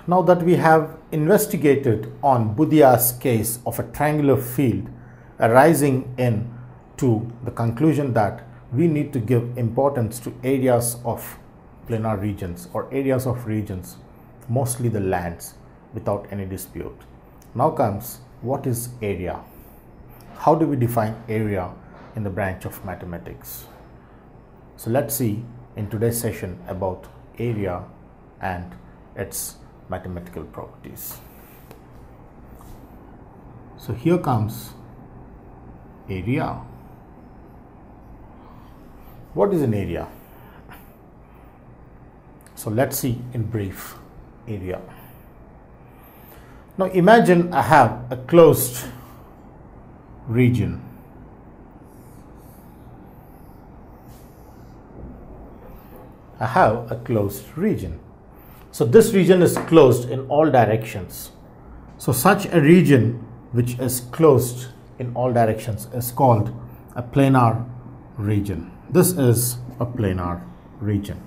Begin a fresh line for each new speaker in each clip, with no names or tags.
Now that we have investigated on Bouddia's case of a triangular field arising in to the conclusion that we need to give importance to areas of planar regions or areas of regions, mostly the lands, without any dispute. Now comes, what is area? How do we define area in the branch of mathematics? So let's see in today's session about area and its mathematical properties. So here comes area. What is an area? So let's see in brief area. Now imagine I have a closed region. I have a closed region. So this region is closed in all directions. So such a region which is closed in all directions is called a planar region. This is a planar region.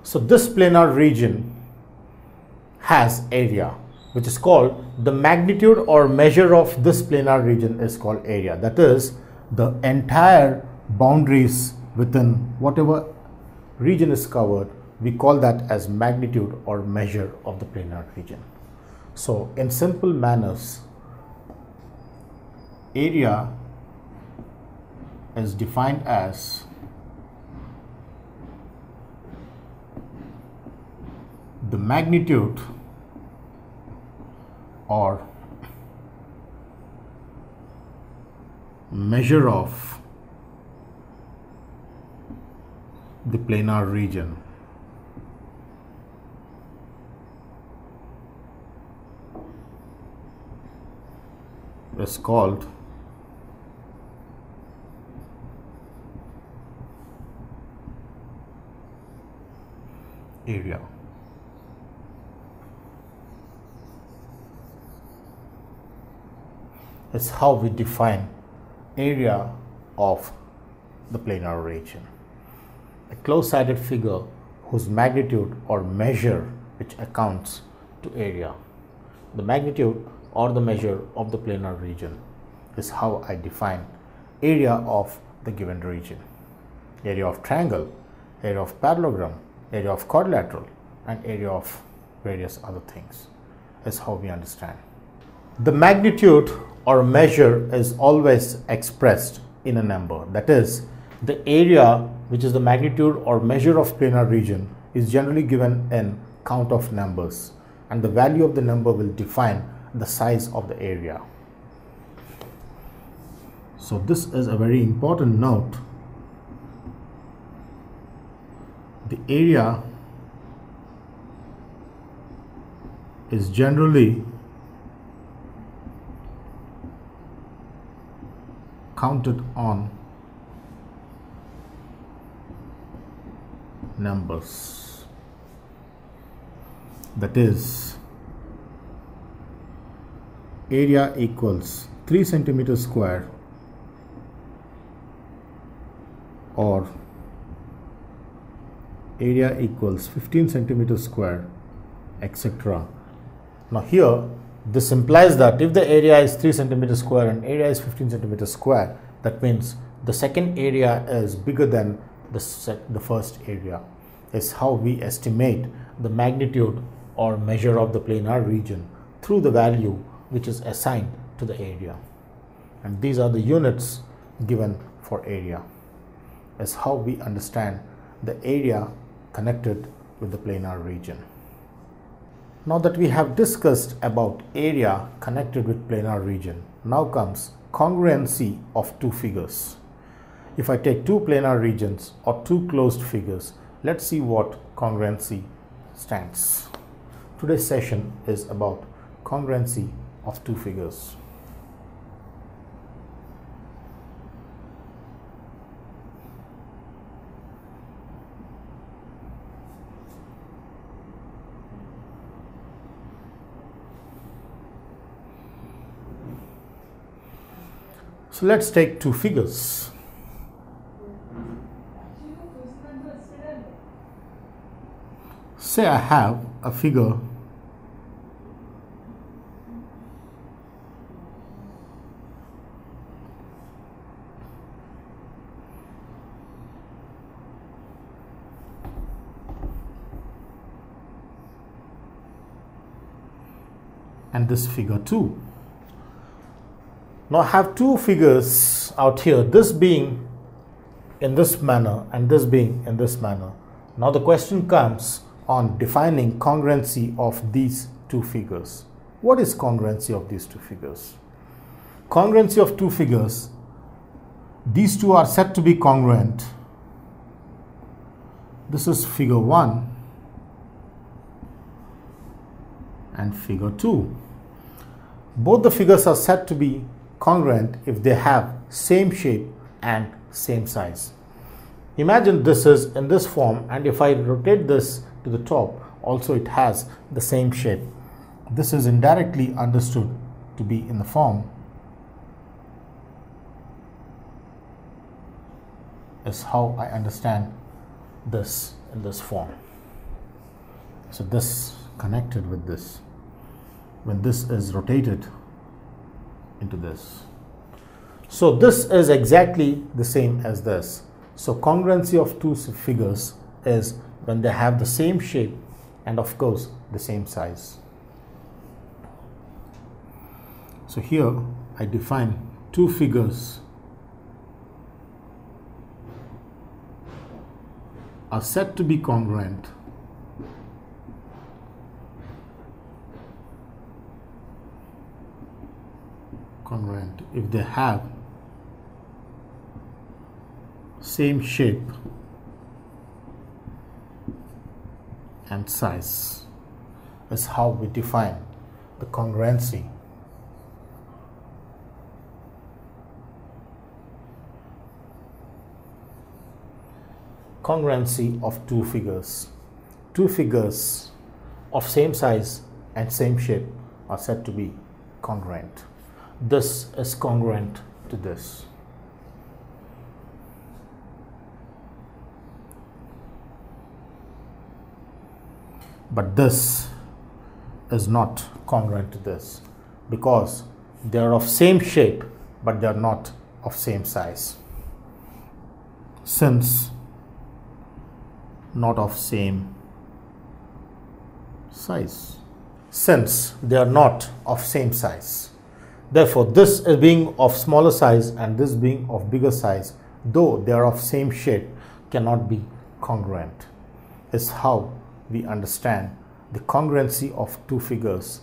So this planar region has area, which is called the magnitude or measure of this planar region is called area. That is the entire boundaries within whatever region is covered, we call that as magnitude or measure of the planar region. So in simple manners, area is defined as the magnitude or measure of the planar region. Is called area. Is how we define area of the planar region. A close-sided figure whose magnitude or measure which accounts to area. The magnitude or the measure of the planar region is how I define area of the given region. Area of triangle, area of parallelogram, area of quadrilateral, and area of various other things is how we understand. The magnitude or measure is always expressed in a number. That is, the area, which is the magnitude or measure of planar region, is generally given in count of numbers, and the value of the number will define the size of the area. So this is a very important note. The area is generally counted on numbers. That is, area equals 3 centimeters square or area equals 15 centimeters square, etc. Now here this implies that if the area is 3 centimeters square and area is 15 centimeters square, that means the second area is bigger than the first area. Is how we estimate the magnitude or measure of the planar region through the value which is assigned to the area. And these are the units given for area. Is how we understand the area connected with the planar region. Now that we have discussed about area connected with planar region, now comes congruency of two figures. If I take two planar regions or two closed figures, let's see what congruency stands. Today's session is about congruency of two figures. So let's take two figures. Say I have a figure and this figure 2. Now I have two figures out here, this being in this manner and this being in this manner. Now the question comes on defining congruency of these two figures. What is congruency of these two figures? Congruency of two figures, these two are said to be congruent. This is figure 1 and figure 2. Both the figures are said to be congruent if they have same shape and same size. Imagine this is in this form, and if I rotate this to the top, also it has the same shape. This is indirectly understood to be in the form is how I understand this in this form. So this connected with this, when this is rotated into this. So this is exactly the same as this. So congruency of two figures is when they have the same shape and of course the same size. So here I define two figures are said to be congruent if they have same shape and size. Is how we define the congruency. Congruency of two figures. Two figures of same size and same shape are said to be congruent. This is congruent to this. But this is not congruent to this because they are of same shape but they are not of same size. Since not of same size. Since they are not of same size. Therefore, this is being of smaller size and this being of bigger size, though they are of same shape, cannot be congruent. Is how we understand the congruency of two figures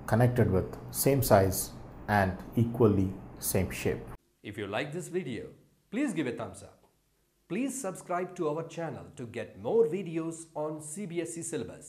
connected with same size and equally same shape.
If you like this video, please give a thumbs up. Please subscribe to our channel to get more videos on CBSE syllabus.